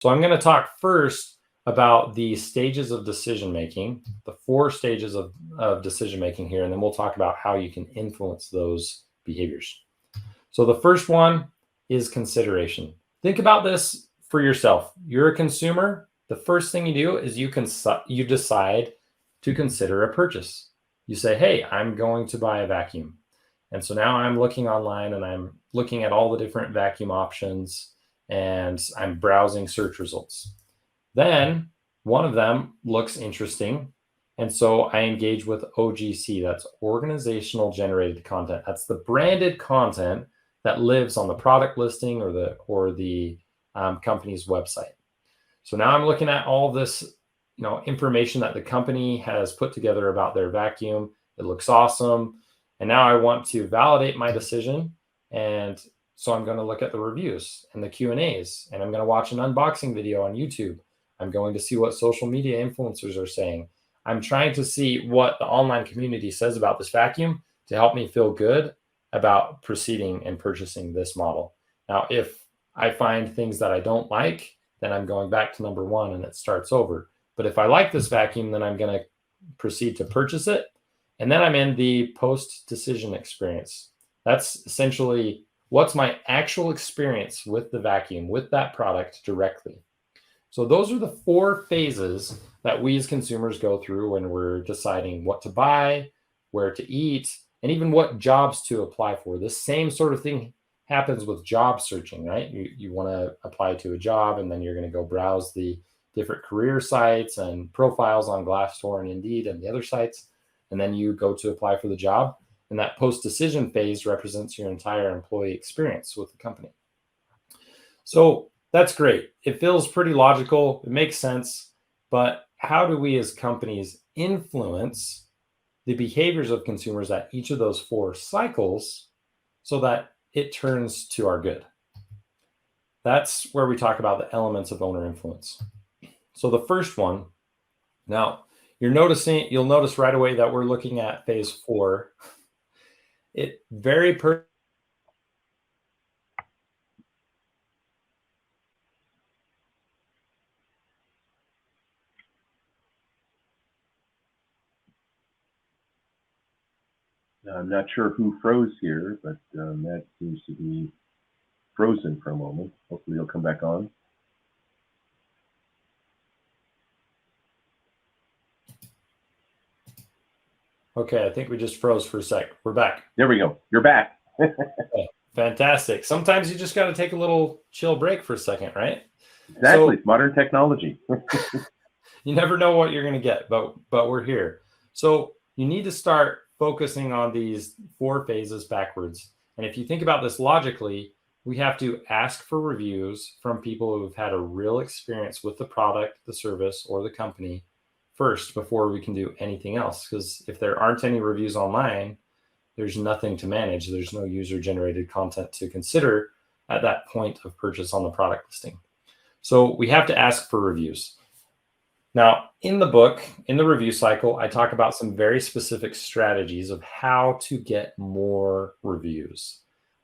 So I'm going to talk first about the stages of decision making, the 4 stages of decision making here, and then we'll talk about how you can influence those behaviors. So the first one is consideration. Think about this for yourself. You're a consumer. The first thing you do is you decide to consider a purchase. You say, hey, I'm going to buy a vacuum. And so now I'm looking online and I'm looking at all the different vacuum options and I'm browsing search results. Then one of them looks interesting. And so I engage with OGC, that's organizational generated content. That's the branded content that lives on the product listing or the company's website. So now I'm looking at all this, information that the company has put together about their vacuum. It looks awesome. And now I want to validate my decision. And so I'm going to look at the reviews and the Q&As, and I'm going to watch an unboxing video on YouTube. I'm going to see what social media influencers are saying. I'm trying to see what the online community says about this vacuum to help me feel good about proceeding and purchasing this model. Now, if I find things that I don't like, then I'm going back to number 1 and it starts over. But if I like this vacuum, then I'm going to proceed to purchase it. And then I'm in the post-decision experience. That's essentially what's my actual experience with the vacuum, with that product directly. So those are the 4 phases that we as consumers go through when we're deciding what to buy, where to eat, and even what jobs to apply for. The same sort of thing happens with job searching, right? You want to apply to a job, and then you're going to go browse the different career sites and profiles on Glassdoor and Indeed and the other sites, and then you go to apply for the job. And that post-decision phase represents your entire employee experience with the company. So that's great. It feels pretty logical. It makes sense. But how do we as companies influence the behaviors of consumers at each of those 4 cycles so that it turns to our good? That's where we talk about the elements of owner influence. So the first one, now you'll notice right away that we're looking at phase 4. It very I'm not sure who froze here, but Matt seems to be frozen for a moment. Hopefully he'll come back on. Okay, I think we just froze for a sec. We're back. There we go. You're back. Okay, fantastic. Sometimes you just got to take a little chill break for a second, right? Exactly. So, modern technology. You never know what you're going to get, but we're here. So you need to start focusing on these 4 phases backwards. And if you think about this logically, we have to ask for reviews from people who've had a real experience with the product, the service, or the company first before we can do anything else. Because if there aren't any reviews online, there's nothing to manage. There's no user-generated content to consider at that point of purchase on the product listing. So we have to ask for reviews. Now, in the book, in the review cycle, I talk about some very specific strategies of how to get more reviews.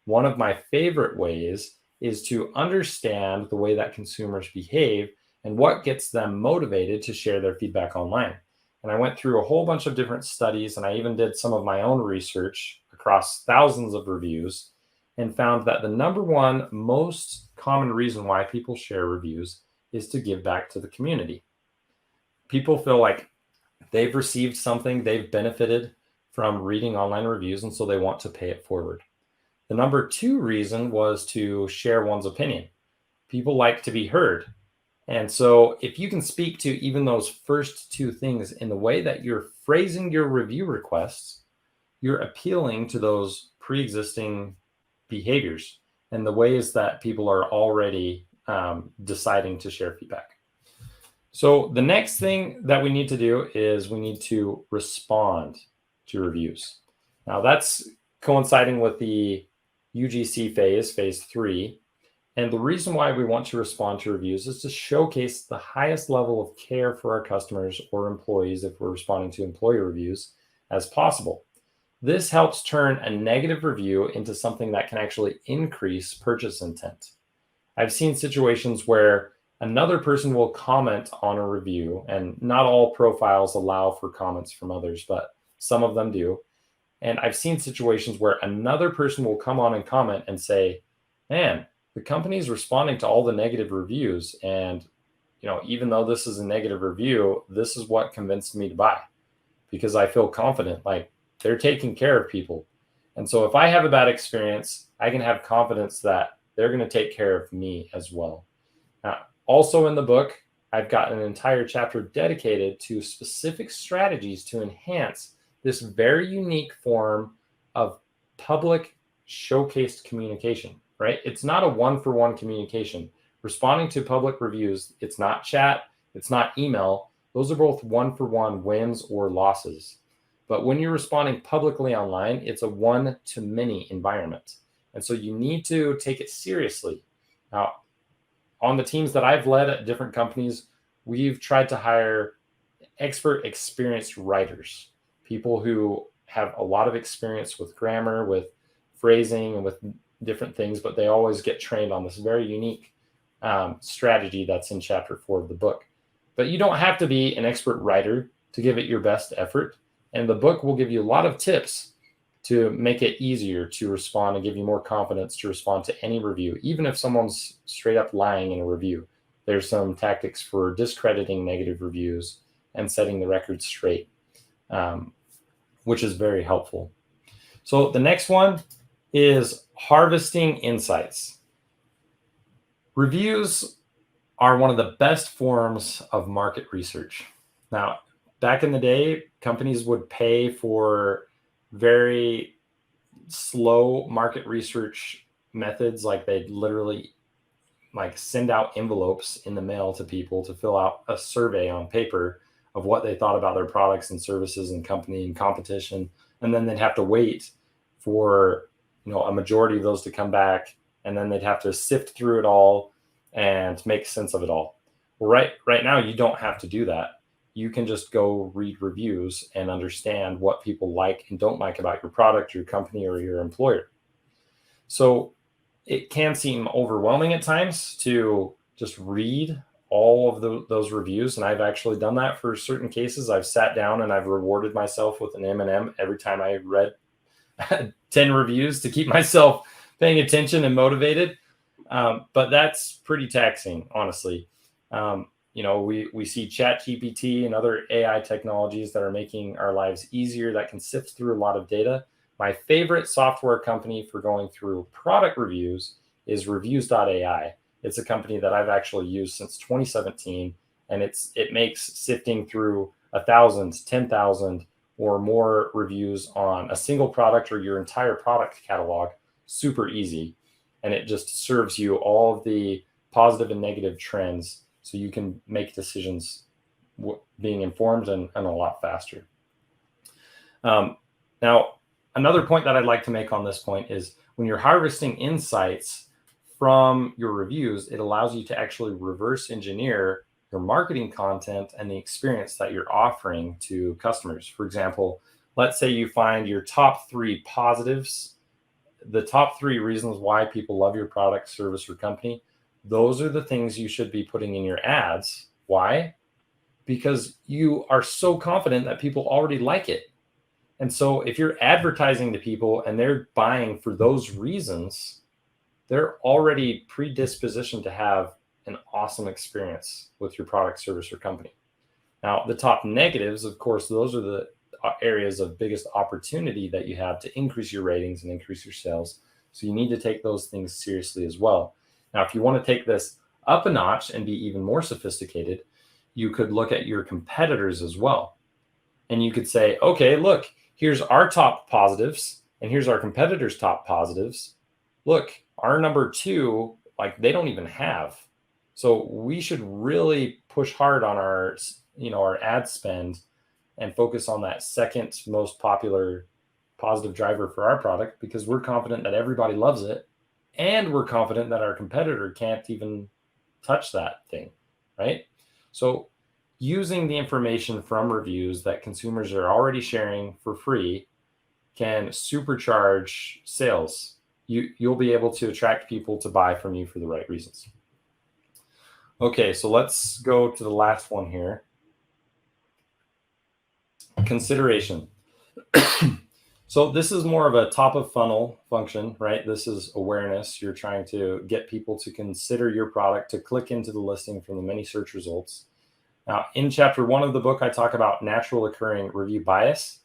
One of my favorite ways is to understand the way that consumers behave and what gets them motivated to share their feedback online. And I went through a whole bunch of different studies, and I even did some of my own research across thousands of reviews and found that the number 1 most common reason why people share reviews is to give back to the community. People feel like they've received something, they've benefited from reading online reviews, and so they want to pay it forward. The number 2 reason was to share one's opinion. People like to be heard. And so if you can speak to even those first 2 things in the way that you're phrasing your review requests, you're appealing to those pre-existing behaviors and the ways that people are already deciding to share feedback. So the next thing that we need to do is we need to respond to reviews. Now that's coinciding with the UGC phase 3. And the reason why we want to respond to reviews is to showcase the highest level of care for our customers or employees if we're responding to employee reviews as possible. This helps turn a negative review into something that can actually increase purchase intent. I've seen situations where Another person will comment on a review, and not all profiles allow for comments from others, but some of them do. And I've seen situations where another person will come on and comment and say, man, the company is responding to all the negative reviews. And, even though this is a negative review, this is what convinced me to buy, because I feel confident, like they're taking care of people. And so if I have a bad experience, I can have confidence that they're going to take care of me as well. Now, also in the book, I've got an entire chapter dedicated to specific strategies to enhance this very unique form of public showcased communication, right? It's not a one-for-one communication. Responding to public reviews, it's not chat, it's not email. Those are both one-for-one wins or losses. But when you're responding publicly online, it's a one-to-many environment. And so you need to take it seriously. Now, on the teams that I've led at different companies, we've tried to hire expert, experienced writers, people who have a lot of experience with grammar, with phrasing, and with different things, but they always get trained on this very unique strategy that's in chapter 4 of the book. But you don't have to be an expert writer to give it your best effort. And the book will give you a lot of tips to make it easier to respond and give you more confidence to respond to any review. Even if someone's straight up lying in a review, there's some tactics for discrediting negative reviews and setting the record straight, which is very helpful. So the next one is harvesting insights. Reviews are one of the best forms of market research. Now, back in the day, companies would pay for very slow market research methods, like they'd literally send out envelopes in the mail to people to fill out a survey on paper of what they thought about their products and services and company and competition. And then they'd have to wait for a majority of those to come back, and then they'd have to sift through it all and make sense of it all. Well, right now, you don't have to do that. You can just go read reviews and understand what people like and don't like about your product, your company, or your employer. So it can seem overwhelming at times to just read all of those reviews. And I've actually done that for certain cases. I've sat down and I've rewarded myself with an M&M every time I read 10 reviews to keep myself paying attention and motivated. But that's pretty taxing, honestly. We see ChatGPT and other AI technologies that are making our lives easier, that can sift through a lot of data. My favorite software company for going through product reviews is Reviews.ai. It's a company that I've actually used since 2017, and it makes sifting through 1,000, 10,000 or more reviews on a single product or your entire product catalog super easy. And it just serves you all of the positive and negative trends, so you can make decisions being informed and a lot faster. Now, another point that I'd like to make on this point is when you're harvesting insights from your reviews, it allows you to actually reverse engineer your marketing content and the experience that you're offering to customers. For example, let's say you find your top 3 positives, the top 3 reasons why people love your product, service, or company. Those are the things you should be putting in your ads. Why? Because you are so confident that people already like it. And so if you're advertising to people and they're buying for those reasons, they're already predispositioned to have an awesome experience with your product, service, or company. Now, the top negatives, of course, those are the areas of biggest opportunity that you have to increase your ratings and increase your sales. So you need to take those things seriously as well. Now, if you want to take this up a notch and be even more sophisticated, you could look at your competitors as well. And you could say, okay, look, here's our top positives and here's our competitors' top positives. Look, our number 2, they don't even have. So we should really push hard on our ad spend and focus on that second most popular positive driver for our product, because we're confident that everybody loves it. And we're confident that our competitor can't even touch that thing, right? So using the information from reviews that consumers are already sharing for free can supercharge sales. You'll be able to attract people to buy from you for the right reasons. Okay, so let's go to the last one here. Consideration. So this is more of a top of funnel function, right? This is awareness. You're trying to get people to consider your product, to click into the listing from the many search results. Now, in chapter 1 of the book, I talk about natural occurring review bias.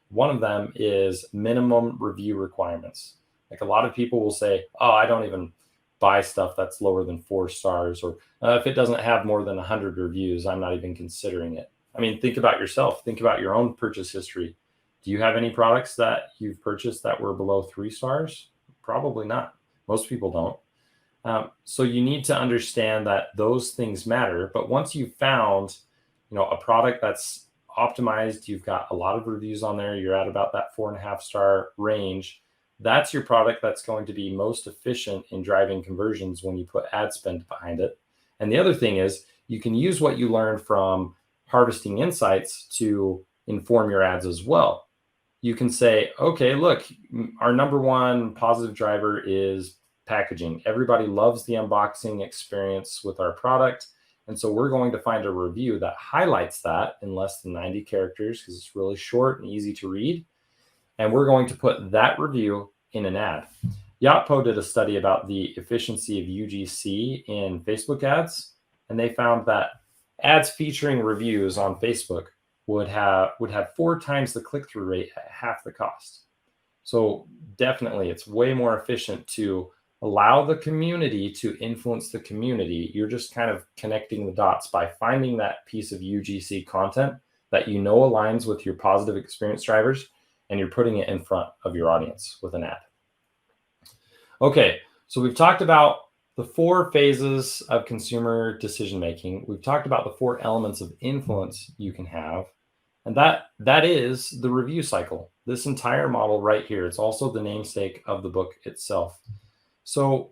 One of them is minimum review requirements. Like a lot of people will say, oh, I don't even buy stuff that's lower than 4 stars, or if it doesn't have more than 100 reviews, I'm not even considering it. I mean, think about yourself. Think about your own purchase history. Do you have any products that you've purchased that were below 3 stars? Probably not. Most people don't. So you need to understand that those things matter. But once you've found, a product that's optimized, you've got a lot of reviews on there, you're at about that 4.5 star range. That's your product that's going to be most efficient in driving conversions when you put ad spend behind it. And the other thing is you can use what you learned from harvesting insights to inform your ads as well. You can say, okay, look, our number one positive driver is packaging. Everybody loves the unboxing experience with our product. And so we're going to find a review that highlights that in less than 90 characters because it's really short and easy to read. And we're going to put that review in an ad. Yotpo did a study about the efficiency of UGC in Facebook ads, and they found that ads featuring reviews on Facebook would have 4 times the click-through rate at half the cost. So definitely, it's way more efficient to allow the community to influence the community. You're just kind of connecting the dots by finding that piece of UGC content that aligns with your positive experience drivers, and you're putting it in front of your audience with an ad. Okay, so we've talked about the 4 phases of consumer decision making. We've talked about the 4 elements of influence you can have, and that is the review cycle. This entire model right here, it's also the namesake of the book itself. So